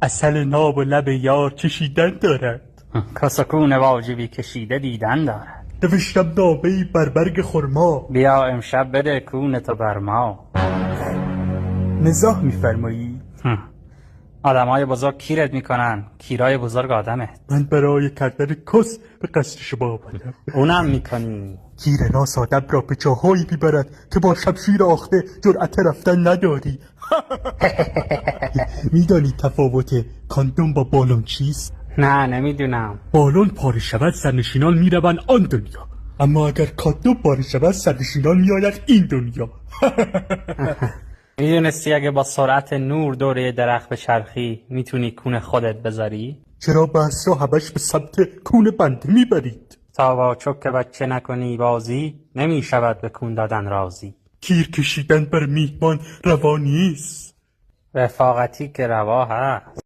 عسل ناب و لب یار چشیدن دارد. کاسکون واجبی کشیده دیدن دارد. نوشتم نامه‌ای بر برگ خرما. بیا امشب بده کونتو بر ما. مزاح می‌فرمایی؟ آدمای بزرگ کیرت میکنن، کیرای بزرگ آدمت. من برای کردن کس به قصد شما آمدم. اونم میکنی. کیر ناس آدم را به جاهایی میبرد که با شمشیر آخته جرأت رفتن نداری. میدانی تفاوت کاندوم با بالون چیست؟ نه نمیدونم. بالون پاره شود سرنشینان میروند آن دنیا، اما اگر کاندوم پاره شود سرنشینان میآیند این دنیا. میدونستی اگه با سرعت نور دوره درخت به چرخی میتونی کون خودت بذاری؟ چرا بحث را همش به سمت کون بنده میبرید؟ تا با چک بچه نکنی بازی نمیشود به کون دادن راضی. کیر کشیدن بر میهمان روا نیست. رفاقتی که روا هست.